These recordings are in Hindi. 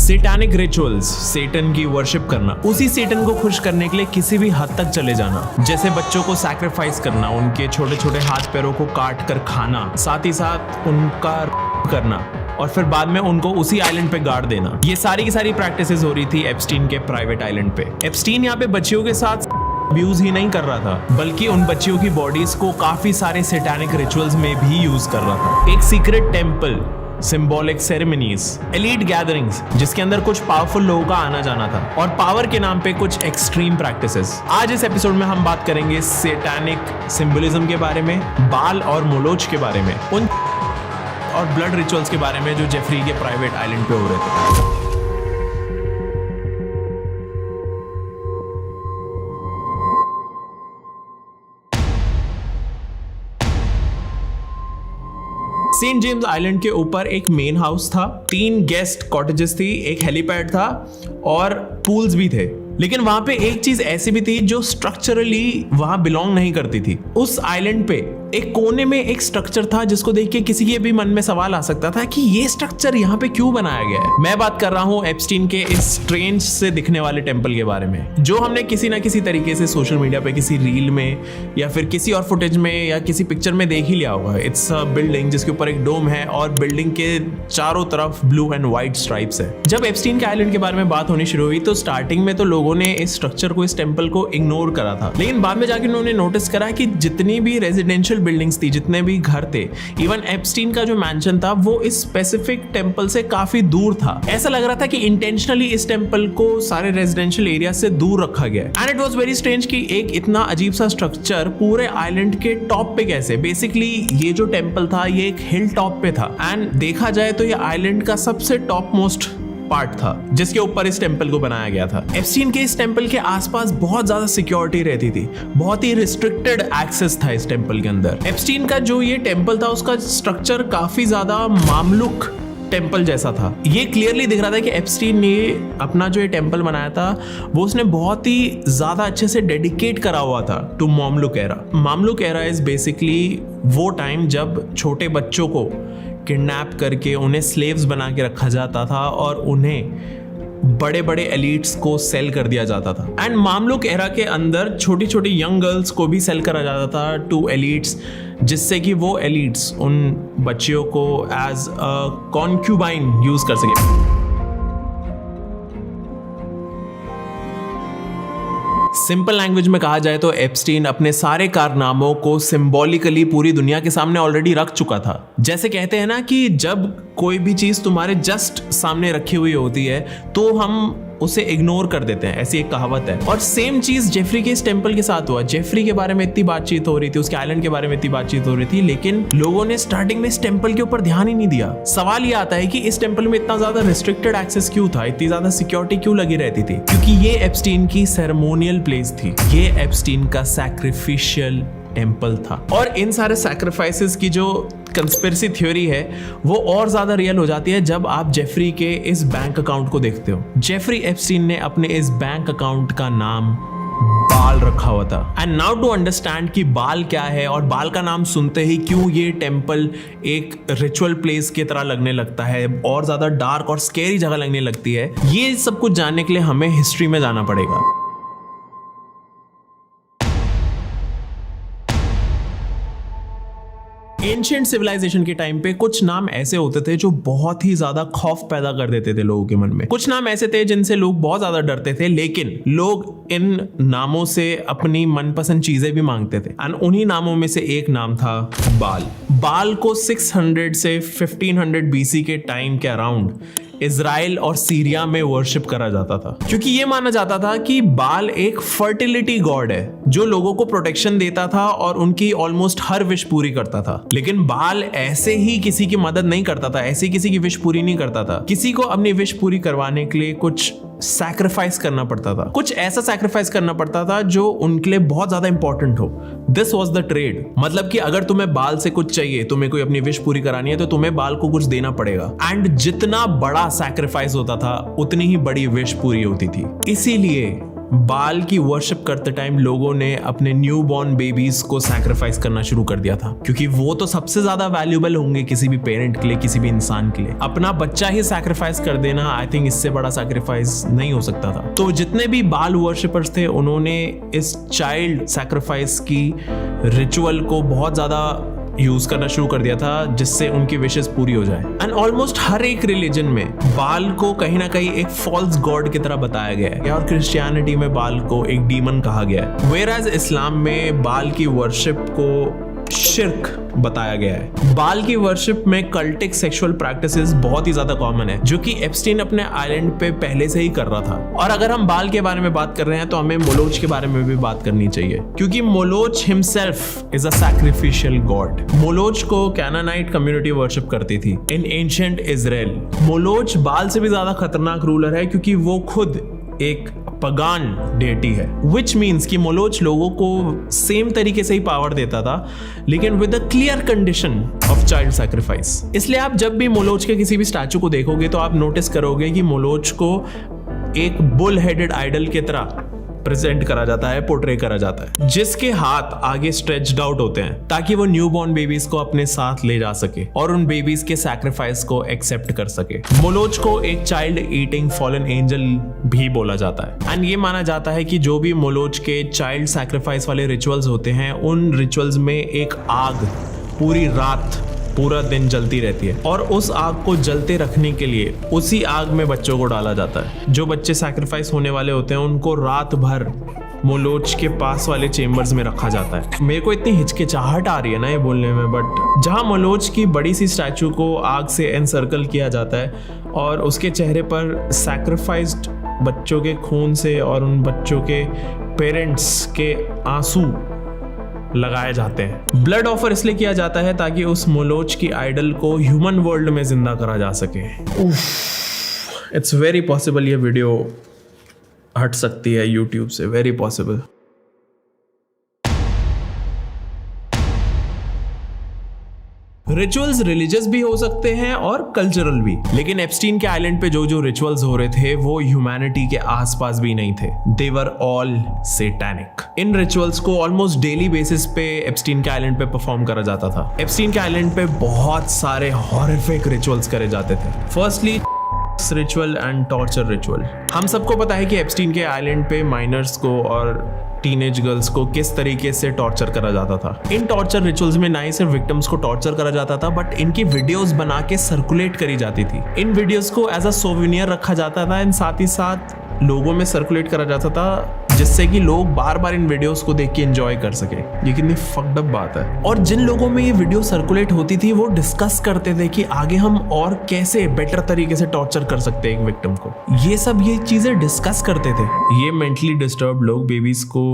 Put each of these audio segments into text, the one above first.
सेटानिक रिचुअल्स, सेटन की वर्शिप करना, उसी सेटन को खुश करने के लिए किसी भी हद तक चले जाना, जैसे बच्चों को सैक्रिफाइस करना, उनके छोटे छोटे हाथ पैरों को काट कर खाना, साथ ही साथ उनका करना और फिर बाद में उनको उसी आइलैंड पे गाड़ देना। ये सारी की सारी प्रैक्टिसेस हो रही थी एप्स्टीन के प्राइवेट आइलैंड पे। एप्स्टीन यहाँ पे बच्चियों के साथ अब्यूज ही नहीं कर रहा था, बल्कि उन बच्चियों की बॉडीज को काफी सारे सैटानिक रिचुअल्स में भी यूज कर रहा था। एक secret temple, symbolic ceremonies, elite gatherings जिसके अंदर कुछ पावरफुल लोगों का आना जाना था और पावर के नाम पे कुछ एक्सट्रीम प्रैक्टिसेस। आज इस एपिसोड में हम बात करेंगे सैटानिक सिंबलिज्म के बारे में, बाल और मोलोच के बारे में, उन और ब्लड रिचुअल्स के बारे में जो जेफरी के प्राइवेट आइलैंड पे हो रहे थे। सेंट जेम्स आइलैंड के ऊपर एक मेन हाउस था, 3 गेस्ट कॉटेजेस थी, एक हेलीपैड था और पूल्स भी थे। लेकिन वहां पे एक चीज ऐसी भी थी जो स्ट्रक्चरली वहां बिलोंग नहीं करती थी। उस आइलैंड पे एक कोने में एक स्ट्रक्चर था जिसको देख के किसी के भी मन में सवाल आ सकता था कि ये स्ट्रक्चर यहाँ पे क्यों बनाया गया है। मैं बात कर रहा हूँ एप्स्टीन के इस स्ट्रेंज से दिखने वाले टेंपल के बारे में, जो हमने किसी ना किसी तरीके से सोशल मीडिया पे किसी रील में या फिर किसी और फुटेज में या किसी पिक्चर में देख ही लिया होगा। इट्स अ बिल्डिंग जिसके ऊपर एक डोम है और बिल्डिंग के चारों तरफ ब्लू एंड व्हाइट स्ट्राइप्स है। जब एप्स्टीन के आइलैंड के बारे में बात होनी शुरू हुई तो स्टार्टिंग में तो लोगों ने इस स्ट्रक्चर को, इस टेंपल को इग्नोर करा था, लेकिन बाद में जाके उन्होंने नोटिस करा कि जितनी भी रेजिडेंशियल बिल्डिंग्स थी, जितने भी घर थे, इवन एप्स्टीन का जो मैंशन था वो इस स्पेसिफिक टेंपल से काफी दूर था। ऐसा लग रहा था कि इंटेंशनली इस टेंपल को सारे रेजिडेंशियल एरिया से दूर रखा गया। And it was very strange कि एक इतना अजीब सा स्ट्रक्चर पूरे आइलैंड के टॉप पे कैसे। बेसिकली ये जो टेंपल था ये एक हिल टॉप पे था एंड देखा जाए तो ये आइलैंड का सबसे टॉप मोस्ट पार्ट था जिसके ऊपर इस टेंपल को बनाया गया था। एप्स्टीन के इस टेंपल के आसपास बहुत ज्यादा सिक्योरिटी रहती थी, बहुत ही रिस्ट्रिक्टेड एक्सेस था इस टेंपल के अंदर। एप्स्टीन का जो ये टेंपल था उसका स्ट्रक्चर काफी ज्यादा मामलुक टेंपल जैसा था। ये क्लियरली दिख रहा था कि एप्स्टीन ने अपना जो ये टेंपल बनाया था वो उसने बहुत ही ज्यादा अच्छे से डेडिकेट करा हुआ था to Mamluk era. Mamluk era is basically वो टाइम जब छोटे बच्चों को किडनैप करके उन्हें स्लेव्स बना के रखा जाता था और उन्हें बड़े बड़े एलिट्स को सेल कर दिया जाता था। एंड मामलुक एरा के अंदर छोटी छोटी यंग गर्ल्स को भी सेल करा जाता था टू एलिट्स, जिससे कि वो एलिट्स उन बच्चियों को एज अ कॉन्क्यूबाइन यूज कर सके। सिंपल लैंग्वेज में कहा जाए तो एप्स्टीन अपने सारे कारनामों को सिंबॉलिकली पूरी दुनिया के सामने ऑलरेडी रख चुका था। जैसे कहते हैं ना कि जब कोई भी चीज तुम्हारे जस्ट सामने रखी हुई होती है तो हम उसे इग्नोर कर देते हैं, ऐसी एक कहावत है। और सेम चीज जेफरी के इस टेंपल के साथ हुआ। जेफरी के बारे में इतनी बातचीत हो रही थी, उसके आइलैंड के बारे में इतनी बातचीत हो रही थी, लेकिन लोगों ने स्टार्टिंग में इस टेंपल के ऊपर ध्यान ही नहीं दिया। सवाल ये आता है कि इस टेंपल में इतना ज्यादा रिस्ट्रिक्टेड एक्सेस क्यों था, इतनी ज्यादा सिक्योरिटी क्यों लगी रहती थी? क्योंकि ये एप्स्टीन की सेरेमोनियल प्लेस थी, ये एप्स्टीन का सैक्रिफिशियल टेंपल था। और इन सारे सैक्रिफाइसेस की जो कंस्पिरेसी थ्योरी है वो और ज्यादा रियल हो जाती है जब आप जेफरी के इस बैंक अकाउंट को देखते हो। जेफरी एप्स्टीन ने अपने इस बैंक अकाउंट का नाम बाल रखा हुआ था। एंड नाउ टू अंडरस्टैंड कि बाल क्या है और बाल का नाम सुनते ही क्यों ये टेंपल एक रिचुअल प्लेस की तरह लगने लगता है और ज्यादा डार्क और स्केरी जगह लगने लगती है, ये सब कुछ जानने के लिए हमें हिस्ट्री में जाना पड़ेगा। एंशिएंट सिविलाइजेशन के टाइम पे कुछ नाम ऐसे होते थे जो बहुत ही ज्यादा खौफ पैदा कर देते थे लोगों के मन में। कुछ नाम ऐसे थे जिनसे लोग बहुत ज्यादा डरते थे, लेकिन लोग इन नामों से अपनी मनपसंद चीजें भी मांगते थे। एंड उन्हीं नामों में से एक नाम था बाल। बाल को 600 से 1500 बीसी के टाइम के अराउंड इजराइल और सीरिया में वर्शिप करा जाता था, क्योंकि ये माना जाता था कि बाल एक फर्टिलिटी गॉड है जो लोगों को प्रोटेक्शन देता था और उनकी ऑलमोस्ट हर विश पूरी करता था। लेकिन बाल ऐसे ही किसी की मदद नहीं करता था, ऐसे ही किसी की विश पूरी नहीं करता था। किसी को अपनी विश पूरी करवाने के लिए कुछ सैक्रिफाइस करना पड़ता था, कुछ ऐसा सैक्रिफाइस करना पड़ता था जो उनके लिए बहुत ज्यादा इंपॉर्टेंट हो। This was the trade. मतलब कि अगर तुम्हें बाल से कुछ चाहिए, तुम्हें कोई अपनी विश पूरी करानी है, तो तुम्हें बाल को कुछ देना पड़ेगा। एंड जितना बड़ा सैक्रिफाइस होता था उतनी ही बड़ी विश पूरी होती थी। इसीलिए बाल की वर्शिप करते टाइम लोगों ने अपने न्यू बॉर्न बेबीज को सैक्रिफाइस करना शुरू कर दिया था, क्योंकि वो तो सबसे ज्यादा वैल्यूएबल होंगे किसी भी पेरेंट के लिए, किसी भी इंसान के लिए। अपना बच्चा ही सैक्रिफाइस कर देना, आई थिंक इससे बड़ा सैक्रिफाइस नहीं हो सकता था। तो जितने भी बाल वर्शिपर्स थे उन्होंने इस चाइल्ड सैक्रिफाइस की रिचुअल को बहुत ज्यादा यूज करना शुरू कर दिया था, जिससे उनकी विशेस पूरी हो जाए। एंड ऑलमोस्ट हर एक रिलीजन में बाल को कहीं ना कहीं एक फॉल्स गॉड की तरह बताया गया है, और क्रिश्चियनिटी में बाल को एक डीमन कहा गया है, वेयरएज इस्लाम में बाल की वर्शिप को शिर्क बताया गया है। बाल की वर्शिप में कल्टिक सेक्सुअल प्रैक्टिसेस बहुत ही ज्यादा कॉमन है, जो कि एप्स्टीन अपने आइलैंड पे पहले से ही कर रहा था। और अगर हम बाल के बारे में बात कर रहे हैं तो हमें मोलोच के बारे में भी बात करनी चाहिए, क्योंकि Moloch himself is a sacrificial god. Moloch को कैनानाइट कम्युनिटी वर्शिप करती थी इन एंशिएंट इजराइल। मोलोच बाल से भी ज्यादा खतरनाक रूलर है, क्योंकि वो खुद एक पगान डेटी है, विच मीन्स कि मोलोच लोगों को सेम तरीके से ही पावर देता था, लेकिन with a clear condition of child sacrifice. इसलिए आप जब भी मोलोच के किसी भी स्टैचू को देखोगे तो आप नोटिस करोगे कि मोलोच को एक बुल हेडेड आइडल की तरह प्रेजेंट करा जाता है, पोर्ट्रे करा जाता है, जिसके हाथ आगे स्ट्रेच्ड आउट होते हैं ताकि वो न्यू बॉर्न बेबीज को अपने साथ ले जा सके और उन बेबीज के सैक्रिफाइस को एक्सेप्ट कर सके। मोलोच को एक चाइल्ड ईटिंग फॉलन एंजल भी बोला जाता है, एंड ये माना जाता है कि जो भी मोलोच के चाइल्ड सैक्रिफाइस वाले रिचुअल्स होते हैं, उन रिचुअल्स में एक आग पूरी रात पूरा दिन जलती रहती है, और उस आग को जलते रखने के लिए उसी आग में बच्चों को डाला जाता है। जो बच्चे सैक्रिफाइस होने वाले होते हैं उनको रात भर मोलोच के पास वाले चेम्बर्स में रखा जाता है। मेरे को इतनी हिचकिचाहट आ रही है ना ये बोलने में, बट जहाँ मोलोच की बड़ी सी स्टैचू को आग से एनसर्कल किया जाता है और उसके चेहरे पर सैक्रिफाइस्ड बच्चों के खून से और उन बच्चों के पेरेंट्स के आंसू लगाए जाते हैं। ब्लड ऑफर इसलिए किया जाता है ताकि उस मोलोच की आइडल को ह्यूमन वर्ल्ड में जिंदा करा जा सके। इट्स वेरी पॉसिबल ये वीडियो हट सकती है यूट्यूब से, वेरी पॉसिबल। रिचुअल्स रिलीजियस भी हो सकते हैं और कल्चरल भी, लेकिन एप्स्टीन के आइलैंड पे जो जो रिचुअल्स हो रहे थे वो ह्यूमैनिटी के आसपास भी नहीं थे। They were all satanic. इन रिचुअल्स को ऑलमोस्ट डेली बेसिस पे एप्स्टीन के आइलैंड पे परफॉर्म करा जाता था। एप्स्टीन के आइलैंड पे बहुत सारे हॉरिफिक रिचुअल्स करे जाते थे। Firstly ritual and torture ritual. हम सबको पता है कि एप्स्टीन के आइलैंड पे माइनर्स को और टीनेज गर्ल्स को किस तरीके से टॉर्चर करा जाता था। इन टॉर्चर रिचुअल्स में ना ही सिर्फ विक्टिम्स को टॉर्चर करा जाता था, बट इनकी वीडियोस बना के सर्कुलेट करी जाती थी। इन वीडियोस को एज अ सोवेनियर रखा जाता था, एंड साथ ही साथ लोगों में सर्कुलेट करा जाता था, जिससे कि लोग बार बार इन वीडियोस को देख के एंजॉय कर सके। ये कितनी फक्ड अप बात है। और जिन लोगों में ये वीडियो सर्कुलेट होती थी वो डिस्कस करते थे कि आगे हम और कैसे बेटर तरीके से टॉर्चर कर सकते हैं एक विक्टिम को। ये चीजें डिस्कस करते थे। ये मेंटली डिस्टर्ब लोग बेबीज को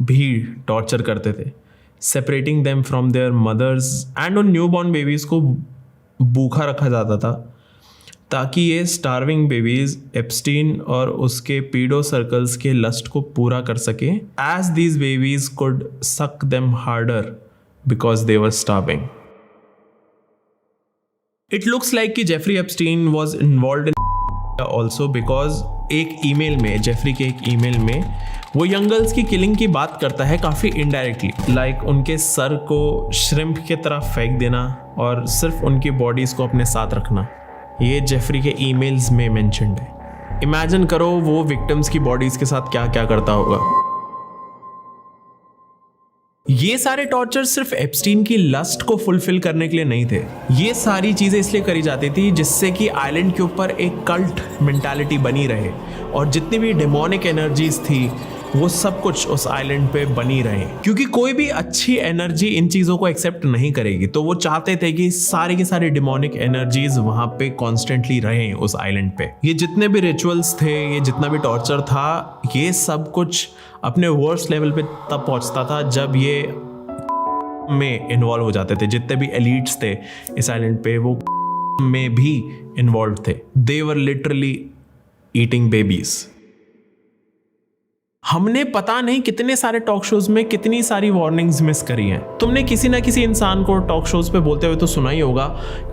भी टॉर्चर करते थे, separating them from their mothers, and उन न्यूबॉर्न बेबीज को भूखा रखा जाता था ताकि ये स्टार्विंग बेबीज एप्स्टीन और उसके पीडो सर्कल्स के लस्ट को पूरा कर सके, as these babies could suck them harder because they were starving. It looks like कि Jeffrey Epstein was involve in also, because एक ईमेल में, जेफरी के एक ईमेल में वो यंग गर्ल्स की किलिंग की बात करता है काफ़ी इनडायरेक्टली, लाइक उनके सर को श्रिम्प की तरह फेंक देना और सिर्फ उनकी बॉडीज को अपने साथ रखना। ये जेफरी के ईमेल्स में मेंशन्ड है। इमेजिन करो वो विक्टिम्स की बॉडीज के साथ क्या क्या करता होगा। ये सारे टॉर्चर सिर्फ एप्स्टीन की लस्ट को फुलफिल करने के लिए नहीं थे। ये सारी चीजें इसलिए करी जाती थी जिससे कि आइलैंड के ऊपर एक कल्ट मेंटालिटी बनी रहे, और जितनी भी डेमोनिक एनर्जीज थी वो सब कुछ उस आइलैंड पे बनी रहे, क्योंकि कोई भी अच्छी एनर्जी इन चीजों को एक्सेप्ट नहीं करेगी। तो वो चाहते थे कि सारे के सारे डिमोनिक एनर्जीज वहां पे कॉन्स्टेंटली रहें उस आइलैंड पे। ये जितने भी रिचुअल्स थे, ये जितना भी टॉर्चर था, ये सब कुछ अपने वर्स्ट लेवल पे तब पहुंचता था जब ये में इन्वॉल्व हो जाते थे। जितने भी एलिट्स थे इस आइलैंड पे वो में भी इन्वॉल्व थे। They were literally eating babies. हमने पता नहीं कितने सारे टॉक शोज में कितनी सारी वार्निंग्स मिस करी हैं। तुमने किसी ना किसी इंसान को टॉक शोज पे बोलते हुए तो सुना ही होगा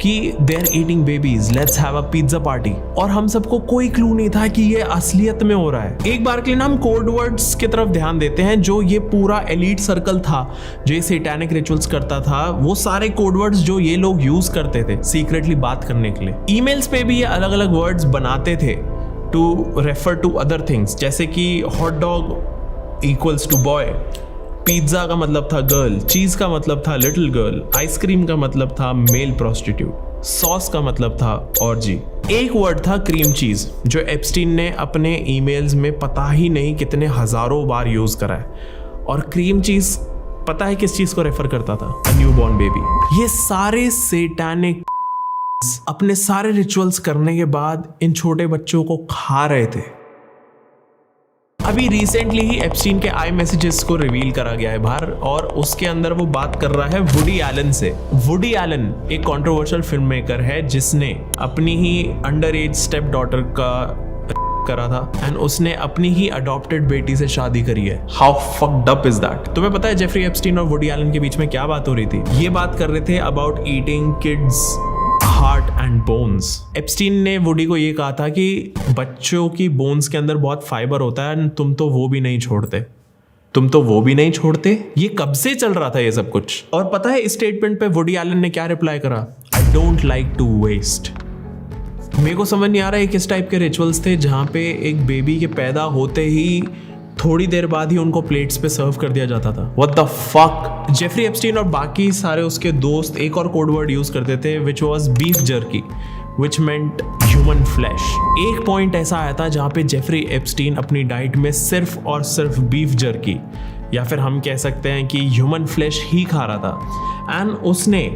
कि they are eating babies, let's have a pizza party, और हम सबको कोई क्लू नहीं था कि ये असलियत में हो रहा है। एक बार के लिए ना हम कोड वर्ड्स की तरफ ध्यान देते हैं। जो ये पूरा एलीट सर्कल था जो ये सैटानिक रिचुअल्स करता था, वो सारे कोड वर्ड्स जो ये लोग यूज करते थे सीक्रेटली बात करने के लिए। ईमेल्स पे भी ये अलग अलग वर्ड्स बनाते थे to refer to other things, जैसे कि hot dog equals to boy, pizza का मतलब था गर्ल, चीज का मतलब था लिटिल गर्ल, आइसक्रीम का मतलब था मेल प्रोस्टिट्यूट, सॉस का मतलब था ऑर्जी। एक वर्ड था क्रीम चीज जो एप्स्टीन ने अपने ईमेल्स में पता ही नहीं कितने हजारों बार यूज करा है। और क्रीम चीज पता है किस चीज को रेफर करता था? अ न्यूबॉर्न बेबी। ये सारे सैटानिक अपने सारे रिचुअल्स करने के बाद इन छोटे बच्चों को खा रहे थे। अभी रिसेंटली ही एप्स्टीन के आई मैसेजेस को रिवील करा गया है बाहर, और उसके अंदर वो बात कर रहा है वुडी एलन से। वुडी एलन एक कंट्रोवर्शियल फिल्म मेकर है जिसने अपनी ही अंडर एज स्टेप डॉटर का करा था एंड उसने अपनी ही अडॉप्टेड बेटी से शादी करी है। How fucked up is that? तुम्हें पता है जेफरी एप्स्टीन और वुडी एलन के बीच में क्या बात हो रही थी? ये बात कर रहे थे about eating kids heart and bones. Epstein ने वुडी को ये कहा था कि बच्चों की बोन्स के अंदर बहुत फाइबर होता है, तुम तो वो भी नहीं छोड़ते। ये कब से चल रहा था ये सब कुछ? और पता है इस स्टेटमेंट पे वुडी एलन ने क्या रिप्लाई करा? I don't like to waste. मेरे को समझ नहीं आ रहा है किस टाइप के रिचुअल्स थे जहां पे एक बेबी के पैदा होते ही थोड़ी देर बाद ही उनको प्लेट्स पे सर्व कर दिया जाता था। What the fuck? Jeffrey Epstein और बाकी सारे उसके दोस्त एक और कोड वर्ड यूज करते थे which was beef jerky, which meant human flesh। एक पॉइंट ऐसा आया था जहाँ पे जेफरी एप्स्टीन अपनी डाइट में सिर्फ और सिर्फ बीफ जर्की या फिर हम कह सकते हैं कि ह्यूमन फ्लैश ही खा रहा था, एंड उसने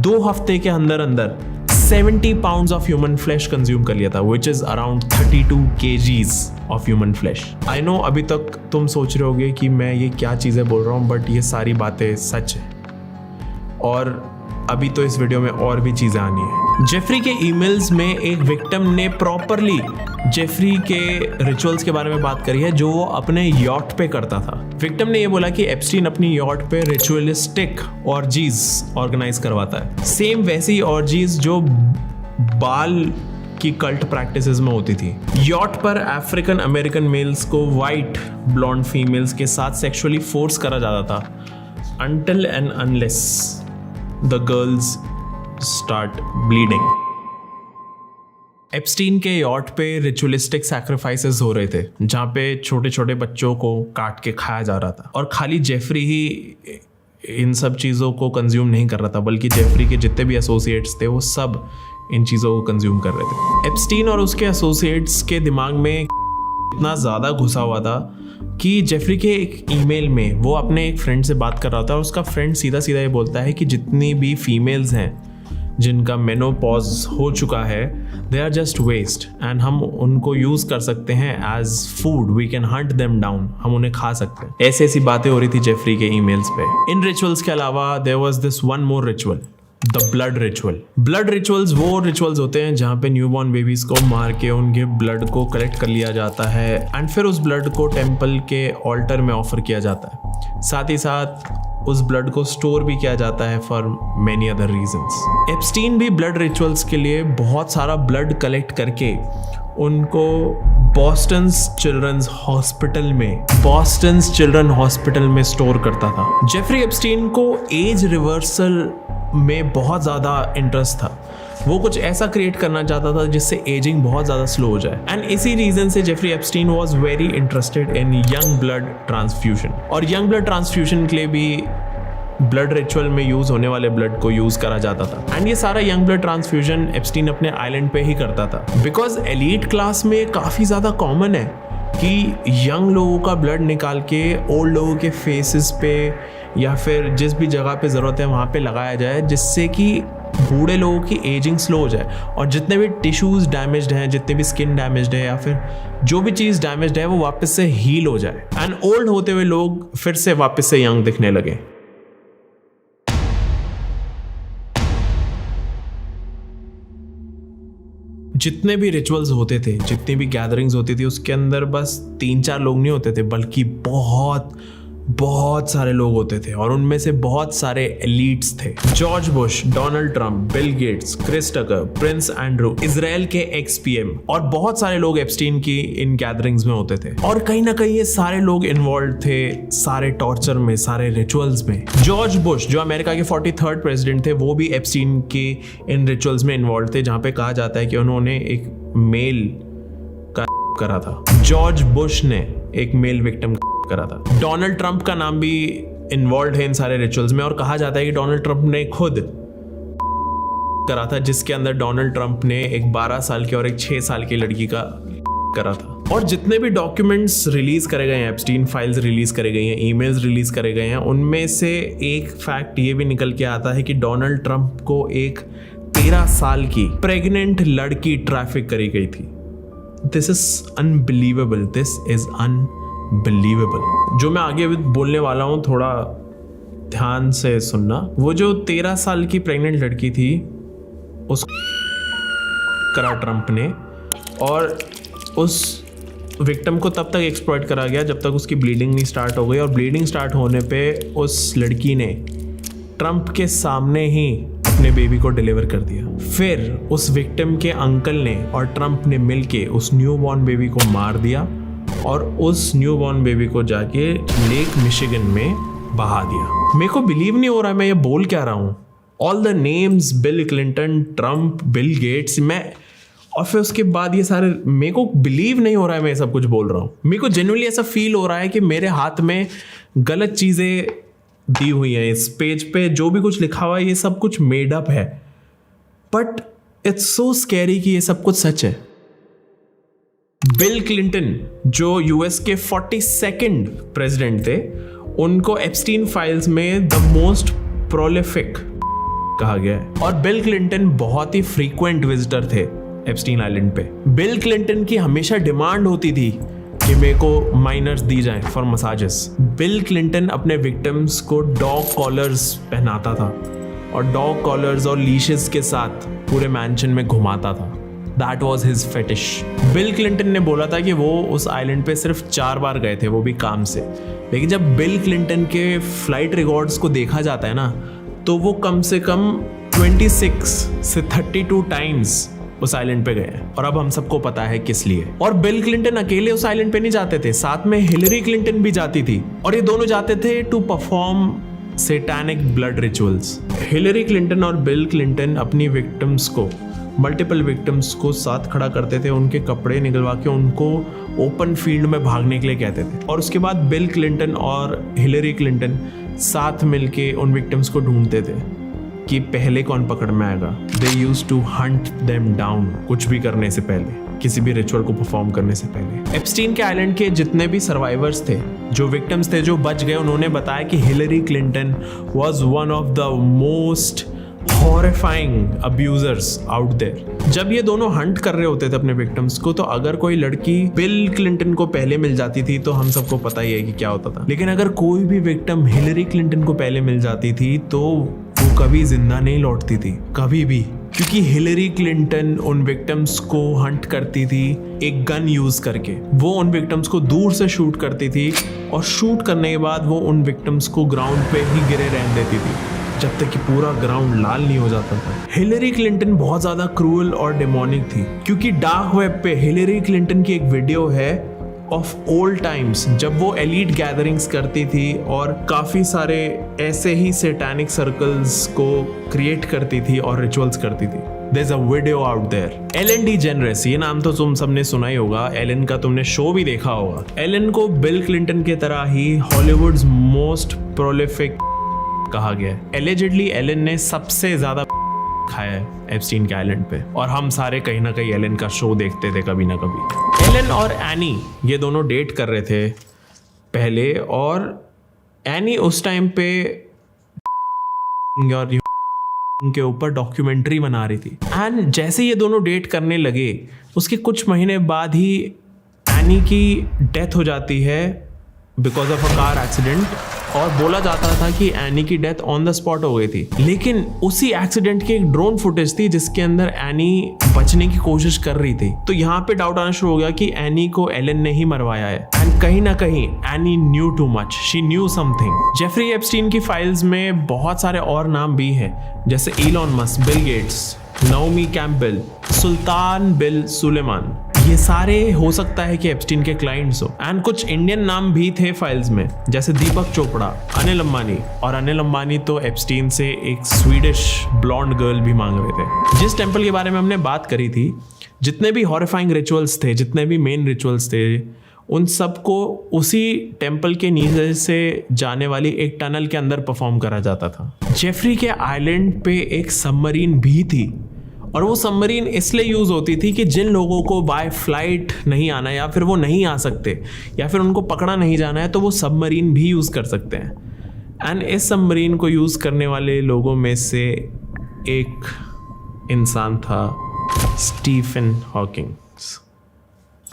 2 हफ्ते के अंदर अंदर 70 pounds of human flesh consume कर लिया था, which is around 32 kgs of human flesh। I know अभी तक तुम सोच रहे होगे कि मैं ये क्या चीज़ें बोल रहा हूँ, बट ये सारी बातें सच है और अभी तो इस वीडियो में और भी चीज़ें आनी है। जेफरी के ईमेल्स में एक विक्टिम ने प्रॉपरली जेफरी के रिचुअल्स के बारे में बात करी है जो वो अपने यॉट पे करता था। विक्टिम ने ये बोला कि एप्स्टीन अपनी यॉट पे रिचुअलिस्टिक ऑर्जीज ऑर्गेनाइज करवाता है, सेम वैसी ऑर्जीज जो बाल की कल्ट प्रैक्टिसेस में होती थी। यॉट पर अफ्रीकन अमेरिकन मेल्स को वाइट ब्लॉन्ड फीमेल्स के साथ सेक्सुअली फोर्स करा जाता था until and unless the girls start bleeding। Epstein के यॉट पे रिचुअलिस्टिक सैक्रिफाइसेस हो रहे थे जहाँ पे छोटे छोटे बच्चों को काट के खाया जा रहा था, और खाली जेफरी ही इन सब चीज़ों को कंज्यूम नहीं कर रहा था बल्कि जेफरी के जितने भी एसोसिएट्स थे वो सब इन चीज़ों को कंज्यूम कर रहे थे। एप्स्टीन और उसके एसोसिएट्स के दिमाग में इतना ज़्यादा घुसा हुआ था कि जेफरी के एक ईमेल में वो अपने एक फ्रेंड से बात कर रहा था और उसका फ्रेंड सीधा सीधा ये बोलता है कि जितनी भी फीमेल्स हैं जिनका मेनोपॉज हो चुका है they are just waste and हम उनको यूज कर सकते हैं as food, we can hunt them down, हम उन्हें खा सकते हैं। ऐसी ऐसी बातें हो रही थी जेफरी के ईमेल्स पे। इन रिचुअल्स के अलावा there was this one more ritual, the blood ritual. Blood rituals वो रिचुअल्स होते हैं जहाँ पे न्यूबॉर्न बेबीज को मार के उनके ब्लड को कलेक्ट कर लिया जाता है एंड फिर उस ब्लड को टेम्पल के ऑल्टर में ऑफर किया जाता है। साथ ही साथ उस ब्लड को स्टोर भी किया जाता है for many other reasons. Epstein भी ब्लड रिचुअल्स के लिए बहुत सारा ब्लड कलेक्ट करके उनको बॉस्टन चिल्ड्रंस हॉस्पिटल में स्टोर करता था। जेफरी एप्स्टीन को एज रिवर्सल में बहुत ज़्यादा इंटरेस्ट था, वो कुछ ऐसा क्रिएट करना चाहता था जिससे एजिंग बहुत ज़्यादा स्लो हो जाए, एंड इसी रीजन से Jeffrey Epstein was very interested in young blood transfusion. और यंग ब्लड ट्रांसफ्यूजन के लिए भी ब्लड रिचुअल में यूज होने वाले ब्लड को यूज करा जाता था, एंड ये सारा यंग ब्लड ट्रांसफ्यूजन एप्स्टीन अपने आइलैंड पे ही करता था बिकॉज एलीट क्लास में काफ़ी ज़्यादा कॉमन है कि यंग लोगों का ब्लड निकाल के ओल्ड लोगों के फेसेस पे या फिर जिस भी जगह पे ज़रूरत है वहाँ पे लगाया जाए, जिससे कि बूढ़े लोगों की एजिंग स्लो हो जाए और जितने भी टिश्यूज़ डैमेज्ड हैं, जितने भी स्किन डैमेज्ड है या फिर जो भी चीज़ डैमेज्ड है वो वापस से हील हो जाए एंड ओल्ड होते हुए लोग फिर से वापस से यंग दिखने लगे। जितने भी रिचुअल्स होते थे, जितनी भी गैदरिंग्स होती थी, उसके अंदर बस 3-4 लोग नहीं होते थे, बल्कि बहुत सारे लोग होते थे, और उनमें से बहुत सारे एलीट्स थे। George Bush, Donald Trump, Bill Gates, Chris Tucker, Prince Andrew, Israel के एक्स पीएम, और बहुत सारे लोग एप्स्टीन की इन गैदरिंग्स में होते थे। और कहीं ना कहीं ये सारे लोग इन्वॉल्व थे सारे टॉर्चर में, सारे रिचुअल्स में। जॉर्ज बुश जो अमेरिका के 43rd प्रेसिडेंट थे, वो भी एप्स्टीन के इन रिचुअल्स में इन्वॉल्व थे, जहां पे कहा जाता है कि उन्होंने एक मेल का करा था। जॉर्ज बुश ने एक मेल विक्टिम करा था। डोनाल्ड ट्रंप का नाम भी इन्वॉल्व है इन सारे रिचुअल्स में, और कहा जाता है कि डोनाल्ड ट्रंप ने खुद करा था, जिसके अंदर डोनाल्ड ट्रंप ने एक 12 साल की और एक 6 साल की लड़की का करा था। और जितने भी डॉक्यूमेंट्स रिलीज करे गए हैं, एप्स्टीन फाइल्स रिलीज करे गए हैं, ईमेल्स रिलीज करे गए हैं, उनमें से एक फैक्ट ये भी निकल के आता है कि डोनाल्ड ट्रंप को एक 13 साल की प्रेग्नेंट लड़की ट्रैफिक करी गई थी। This is unbelievable, this is unbelievable. जो मैं आगे बोलने वाला हूँ, थोड़ा ध्यान से सुनना। वो जो 13 साल की प्रेग्नेंट लड़की थी, उस करा ट्रंप ने, और उस विक्टिम को तब तक एक्सप्लॉइट करा गया जब तक उसकी ब्लीडिंग नहीं स्टार्ट हो गई, और ब्लीडिंग स्टार्ट होने पे उस लड़की ने ट्रंप के सामने ही अपने बेबी को डिलीवर कर दिया। फिर उस विक्टिम के अंकल ने और ट्रंप ने मिलके उस न्यूबॉर्न बेबी को मार दिया, और उस न्यूबॉर्न बेबी को जाके लेक मिशिगन में बहा दिया। मेरे को बिलीव नहीं हो रहा है मैं ये बोल क्या रहा हूँ। All the names, bill Clinton, Trump, Bill gets, और फिर उसके बाद ये सारे, मेरे को बिलीव नहीं हो रहा है मैं ये सब कुछ बोल रहा हूँ। मेरे को जेन्युइनली ऐसा फील हो रहा है कि मेरे हाथ में गलत चीज़ें दी हुई हैं। इस पेज पे जो भी कुछ लिखा हुआ है, ये सब कुछ मेड अप है, बट इट्स सो स्कैरी कि ये सब कुछ सच है। बिल क्लिंटन जो यूएस के 42nd प्रेसिडेंट थे, उनको एप्स्टीन फाइल्स में द मोस्ट प्रोलिफिक कहा गया है, और बिल क्लिंटन बहुत ही फ्रीक्वेंट विजिटर थे एप्स्टीन आइलैंड पे। बिल क्लिंटन की हमेशा डिमांड होती थी कि मेरे को माइनर्स दी जाए फॉर मसाजेस। बिल क्लिंटन अपने विक्टिम्स को डॉग कॉलर्स पहनाता था, और डॉग कॉलर्स और लीशेस के साथ पूरे मैंशन में घुमाता था। That was his fetish. Bill Clinton ने बोला था कि वो उस आइलैंड पे सिर्फ 4 बार गए थे, वो भी काम से। लेकिन जब बिल क्लिंटन के फ्लाइट रिकॉर्ड्स को देखा जाता है ना, तो वो कम से कम 26 से 32 टाइम्स उस आइलैंड पे गए हैं, और अब हम सबको पता है किस लिए। और बिल क्लिंटन अकेले उस आइलैंड पे नहीं जाते थे, साथ में हिलरी क्लिंटन भी जाती थी, और ये दोनों जाते थे to perform satanic blood rituals. Hillary Clinton और बिल क्लिंटन अपनी विक्टिम्स को, मल्टीपल विक्टिम्स को साथ खड़ा करते थे, उनके कपड़े निकलवा के उनको ओपन फील्ड में भागने के लिए कहते थे, और उसके बाद बिल क्लिंटन और हिलरी क्लिंटन साथ मिलके उन विक्टिम्स को ढूंढते थे कि पहले कौन पकड़ में आएगा। They used to hunt them down, कुछ भी करने से पहले, किसी भी रिचुअल को परफॉर्म करने से पहले। एप्स्टीन के आइलैंड के जितने भी सर्वाइवर्स थे, जो विक्टिम्स थे, जो बच गए, उन्होंने बताया कि Hillary Clinton was one of the most horrifying abusers out there. जब ये दोनों हंट कर रहे होते थे अपने विक्टिम्स को, तो अगर कोई लड़की बिल क्लिंटन को पहले मिल जाती थी तो हम सबको पता ही है कि क्या होता था। लेकिन अगर कोई भी विक्टिम हिलरी क्लिंटन को पहले मिल जाती थी तो वो कभी जिंदा नहीं लौटती थी, कभी भी, क्योंकि हिलरी क्लिंटन उन विक्टिम्स को हंट करती थी एक गन यूज करके। वो उन विक्टिम्स को दूर से शूट करती थी, और शूट करने के बाद वो उन विक्टिम्स को ग्राउंड पे ही गिरे रहने देती थी जब तक कि पूरा ग्राउंड लाल नहीं हो जाता था। हिलरी क्लिंटन बहुत ज्यादा क्रूअल और डेमोनिक थी, क्योंकि डार्क वेब पे हिलरी क्लिंटन की एक वीडियो है ऑफ ओल्ड टाइम्स, जब वो एलीट गैदरिंग्स करती थी और काफी सारे ऐसे ही सैटानिक सर्कल्स को क्रिएट करती थी और रिचुअल्स करती थी। There's a video out there. Ellen DeGeneres, ये नाम तो तुम सबने सुना ही होगा, एलन का तुमने शो भी देखा होगा। एलन को बिल क्लिंटन की तरह ही हॉलीवुड्स मोस्ट प्रोलिफिक कहा गया है। एलिजिडली एलन ने सबसे ज्यादा खाया है एप्स्टीन के आइलैंड पे, और हम सारे कहीं ना कहीं एलन का शो देखते थे कभी ना कभी। एलन और एनी ये दोनों डेट कर रहे थे पहले, और एनी उस टाइम पे और के ऊपर डॉक्यूमेंट्री बना रही थी। एंड जैसे ये दोनों डेट करने लगे, उसके कुछ महीने बाद ही एनी की डेथ हो जाती है because of a car accident और बोला जाता था कि एनी की डेथ ऑन द स्पॉट हो गई थी। लेकिन उसी एक्सीडेंट की एक ड्रोन फुटेज थी जिसके अंदर एनी बचने की कोशिश कर रही थी। तो यहाँ पे डाउट आना शुरू हो गया कि एनी को एलन ने ही मरवाया है। एंड कहीं ना कहीं any knew too much, she knew something. Jeffrey Epstein की फाइल्स में बहुत सारे और नाम भी हैं, जैसे Elon Musk, Bill Gates, Naomi Campbell, Sultan bin Sulayem. ये सारे हो सकता है कि एप्स्टीन के क्लाइंट्स हो। एंड कुछ इंडियन नाम भी थे फाइल्स में, जैसे दीपक चोपड़ा, अनिल अंबानी। और अनिल अंबानी तो एप्स्टीन से एक स्वीडिश ब्लॉन्ड गर्ल भी मांग रहे थे। जिस टेम्पल के बारे में हमने बात करी थी, जितने भी हॉरिफाइंग रिचुअल्स थे, जितने भी मेन रिचुअल्स थे, उन सबको उसी टेम्पल के नीचे से जाने वाली एक टनल के अंदर परफॉर्म करा जाता था। जेफरी के आइलैंड पे एक सबमरीन भी थी, और वो सबमरीन इसलिए यूज़ होती थी कि जिन लोगों को बाय फ्लाइट नहीं आना, या फिर वो नहीं आ सकते, या फिर उनको पकड़ा नहीं जाना है, तो वो सबमरीन भी यूज़ कर सकते हैं। एंड इस सबमरीन को यूज़ करने वाले लोगों में से एक इंसान था स्टीफन हॉकिंग।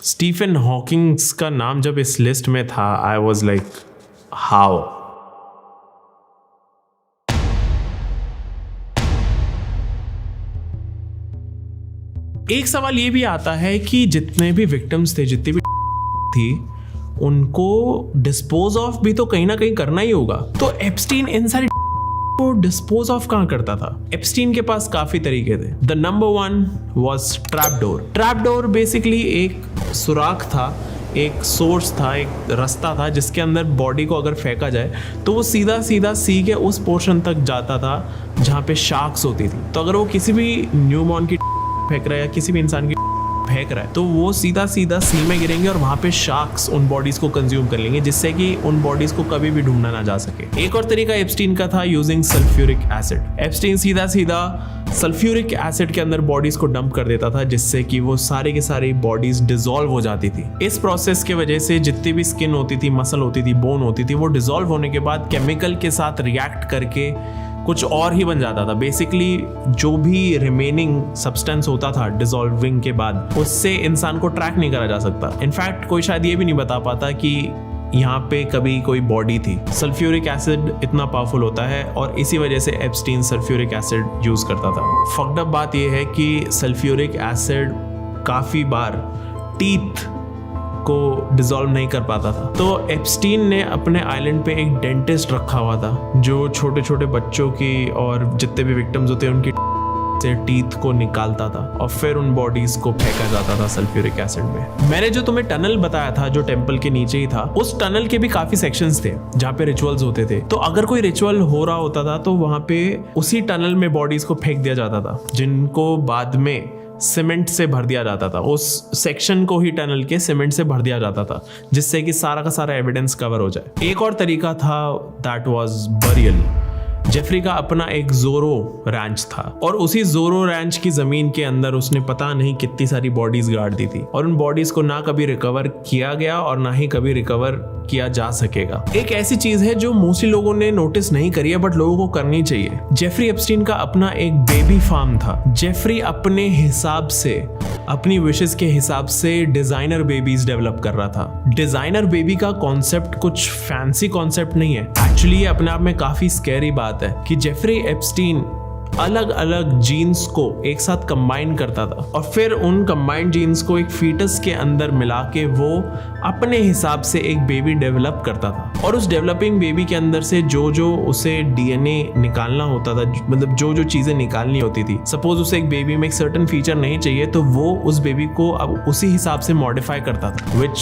स्टीफन हॉकिंग्स का नाम जब इस लिस्ट में था, आई वॉज लाइक हाउ। एक सवाल ये भी आता है कि जितने भी विक्टिम्स थे, जितनी भी थी, उनको डिस्पोज ऑफ भी तो कहीं ना कहीं करना ही होगा। तो एप्स्टीन इन सारी को डिस्पोज ऑफ कहाँ करता था? एप्स्टीन के पास काफी तरीके थे। The number 1 was trap door. Trap door basically एक सुराख था, एक सोर्स था, एक रास्ता था जिसके अंदर बॉडी को अगर फेंका जाए तो वो सीधा सीधा सी के उस पोर्शन तक जाता था जहाँ पे शार्क्स होती थी। तो अगर वो किसी भी न्यूबॉर्न की फेंक रहा है या किसी भी इंसान की फेंक रहा है, तो वो सीधा सीधा सी में गिरेंगे और वहां पे शार्क्स उन बॉडीज को कंज्यूम कर लेंगे, जिससे कि उन बॉडीज को कभी भी ढूंढना ना जा सके। एक और तरीका एप्स्टीन का था यूजिंग सल्फ्यूरिक एसिड। एप्स्टीन सीधा सीधा सल्फ्यूरिक एसिड के अंदर बॉडीज को डंप कर देता था, जिससे कि वो सारे के सारी बॉडीज डिसॉल्व हो जाती थी। इस प्रोसेस के वजह से जितनी भी स्किन होती थी, मसल होती थी, बोन होती थी, वो डिसॉल्व होने के बाद केमिकल के साथ रिएक्ट करके कुछ और ही बन जाता था। बेसिकली जो भी रिमेनिंग सब्सटेंस होता था डिसॉल्विंग के बाद, उससे इंसान को ट्रैक नहीं करा जा सकता। इनफैक्ट कोई शायद ये भी नहीं बता पाता कि यहाँ पे कभी कोई बॉडी थी। सल्फ्यूरिक एसिड इतना पावरफुल होता है और इसी वजह से एप्स्टीन सल्फ्यूरिक एसिड यूज करता था। फक्ड अप बात यह है कि सल्फ्यूरिक एसिड काफी बार टीथ को डिसॉल्व नहीं कर पाता था। तो एप्स्टीन ने अपने आइलैंड पे एक डेंटिस्ट रखा हुआ था जो छोटे छोटे बच्चों की और जितने भी विक्टिम्स होते हैं उनकी से टीथ को निकालता था और फिर उन बॉडीज को फेंका जाता था सल्फ्यूरिक एसिड में। मैंने जो तुम्हें टनल बताया था जो टेंपल के नीचे ही था, उस टनल के भी काफी सेक्शंस थे जहाँ पे रिचुअल्स होते थे। तो अगर कोई रिचुअल हो रहा होता था तो वहां पे उसी टनल में बॉडीज को फेंक दिया जाता था, जिनको बाद में सीमेंट से भर दिया जाता था। उस सेक्शन को ही टनल के सीमेंट से भर दिया जाता था, जिससे कि सारा का सारा एविडेंस कवर हो जाए। एक और तरीका था, दैट वाज बरियल। जेफरी का अपना एक जोरो रैंच था और उसी जोरो रैंच की जमीन के अंदर उसने पता नहीं कितनी सारी बॉडीज गाड़ दी थी और उन बॉडीज को ना कभी रिकवर किया गया और ना ही कभी रिकवर किया जा सकेगा। एक ऐसी चीज है जो मोस्टली लोगों ने नोटिस नहीं करी है बट लोगों को करनी चाहिए। जेफरी एप्स्टीन का अपना एक बेबी फार्म था। जेफरी अपने हिसाब से, अपनी विशेस के हिसाब से डिजाइनर बेबीज डेवलप कर रहा था। डिजाइनर बेबी का कॉन्सेप्ट कुछ फैंसी कॉन्सेप्ट नहीं है, एक्चुअली ये अपने आप में काफी स्कैरी बात है कि जेफरी एप्स्टीन अलग अलग जीन्स को एक साथ कंबाइन करता था और फिर उन कंबाइंड जीन्स को एक फीटस के अंदर मिला के वो अपने हिसाब से एक बेबी डेवलप करता था। और उस डेवलपिंग बेबी के अंदर से जो जो उसे डीएनए निकालना होता था, मतलब जो जो चीजें निकालनी होती थी, सपोज उसे एक बेबी में एक सर्टेन फीचर नहीं चाहिए तो वो उस बेबी को अब उसी हिसाब से मॉडिफाई करता था, which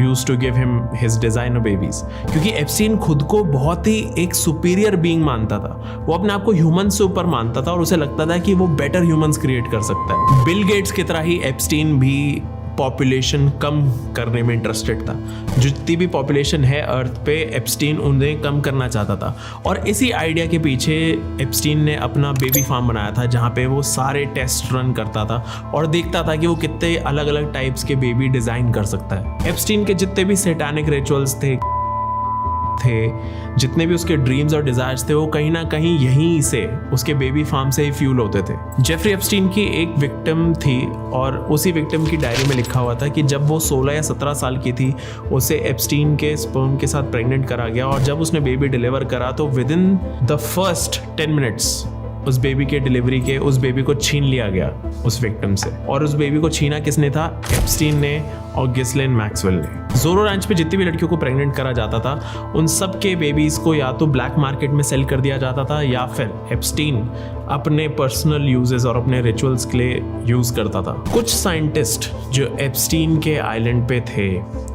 used to give him his designer babies. क्योंकि एप्स्टीन खुद को बहुत ही एक सुपीरियर बीइंग मानता था, वो अपने आप को ह्यूमन से ऊपर मानता था और उसे लगता था कि वो बेटर ह्यूमंस क्रिएट कर सकता है। बिल गेट्स की तरह ही एप्स्टीन भी पॉपुलेशन कम करने में इंटरेस्टेड था। जितनी भी पॉपुलेशन है अर्थ पे, एप्स्टीन उन्हें कम करना चाहता था और इसी आइडिया के पीछे एप्स्टीन ने अपना बेबी फार्म बनाया था जहाँ पे वो सारे टेस्ट रन करता था और देखता था कि वो कितने अलग अलग टाइप्स के बेबी डिजाइन कर सकता है। एप्स्टीन के जितने भी सैटानिक रिचुअल्स थे थे, जितने भी उसके ड्रीम्स और डिजायर्स थे, वो कहीं ना कहीं यहीं से, उसके बेबी फार्म से ही फ्यूल होते थे। जेफरी एप्स्टीन की एक विक्टिम थी और उसी विक्टिम की डायरी में लिखा हुआ था कि जब वो 16 या 17 साल की थी, उसे एप्स्टीन के स्पर्म के साथ प्रेग्नेंट करा गया और जब उसने बेबी डिलीवर करा तो with in the first 10 minutes उस बेबी के डिलीवरी के उस बेबी को छीन लिया गया उस विक्टिम से। और उस बेबी को छीना किसने था? एप्स्टीन ने और गिस्लेन मैक्सवेल ने। जोरो रैंच पे जितनी भी लड़कियों को प्रेग्नेंट करा जाता था, उन सब के बेबीज को या तो ब्लैक मार्केट में सेल कर दिया जाता था या फिर एप्स्टीन अपने पर्सनल यूजेस और अपने रिचुअल्स के लिए यूज करता था। कुछ साइंटिस्ट जो एप्स्टीन के आइलैंड पे थे,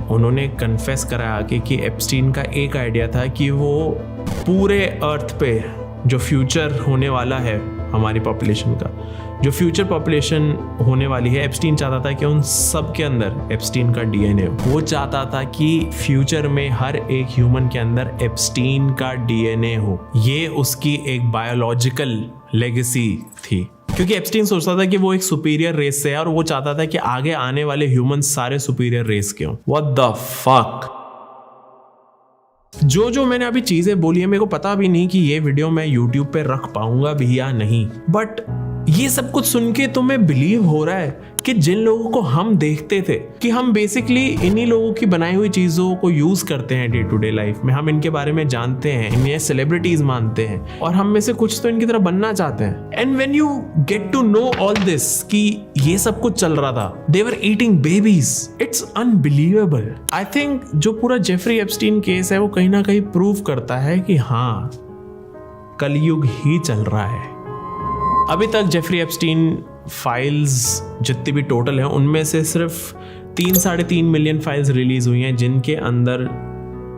उन्होंने कन्फेस कराया कि एप्स्टीन का एक आइडिया था कि वो पूरे अर्थ पे जो फ्यूचर होने वाला है, हमारी पॉपुलेशन का जो फ्यूचर पॉपुलेशन होने वाली है, एप्स्टीन चाहता था कि उन सब के अंदर एप्स्टीन का डीएनए हो। वो चाहता था कि फ्यूचर में हर एक ह्यूमन के अंदर एप्स्टीन का डीएनए हो। ये उसकी एक बायोलॉजिकल लेगेसी थी, क्योंकि एप्स्टीन सोचता था कि वो एक सुपीरियर रेस से है और वो चाहता था कि आगे आने वाले ह्यूमन सारे सुपीरियर रेस के हों। What the fuck. जो मैंने अभी चीजें बोली है, मेरे को पता भी नहीं कि ये वीडियो मैं YouTube पे रख पाऊंगा भी या नहीं, बट ये सब कुछ सुन के तुम्हें बिलीव हो रहा है कि जिन लोगों को हम देखते थे कि हम बेसिकली इन्हीं लोगों की बनाई हुई चीजों को यूज करते हैं डे टू डे लाइफ में, हम इनके बारे में जानते हैं, इन्हें सेलिब्रिटीज मानते हैं और हम में से कुछ तो इनकी तरह बनना चाहते हैं। And when you get to know all this कि ये सब कुछ चल रहा था, they were eating babies, it's unbelievable. I think जो पूरा जेफरी एप्स्टीन केस है वो कहीं ना कहीं प्रूव करता है कि हाँ, कलयुग ही चल रहा है। अभी तक जेफरी एप्स्टीन फाइल्स जितनी भी टोटल हैं, उनमें से सिर्फ 3-3.5 मिलियन फाइल्स रिलीज हुई हैं, जिनके अंदर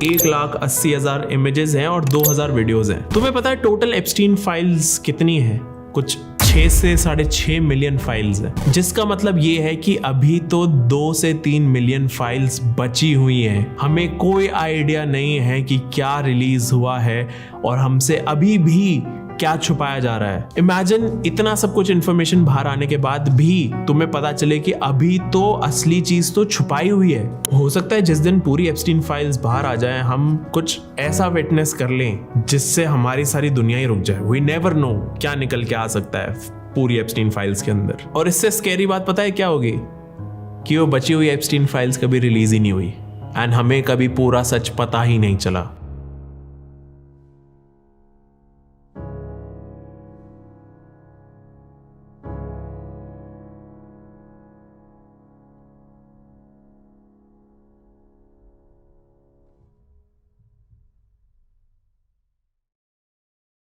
1,80,000 इमेजेस हैं और 2,000 वीडियोस हैं। तुम्हें पता है टोटल एप्स्टीन फाइल्स कितनी हैं? कुछ 6 से 6.5 मिलियन फाइल्स हैं, जिसका मतलब ये है कि अभी तो 2 से 3 मिलियन फाइल्स बची हुई हैं। हमें कोई आइडिया नहीं है कि क्या रिलीज हुआ है और हमसे अभी भी क्या छुपाया जा रहा है। इमेजिन इतना सब कुछ इंफॉर्मेशन बाहर आने के बाद भी तुम्हें पता चले कि अभी तो असली चीज तो छुपाई हुई है। हो सकता है जिस दिन पूरी एप्स्टीन फाइल्स बाहर आ जाए, हम कुछ ऐसा विटनेस कर लें जिससे हमारी सारी दुनिया ही रुक जाए। वी नेवर नो क्या निकल के आ सकता है पूरी एप्स्टीन फाइल्स के अंदर। और इससे स्कैरी बात पता है क्या होगी? कि वो बची हुई एप्स्टीन फाइल्स कभी रिलीज ही नहीं हुई एंड हमें कभी पूरा सच पता ही नहीं चला।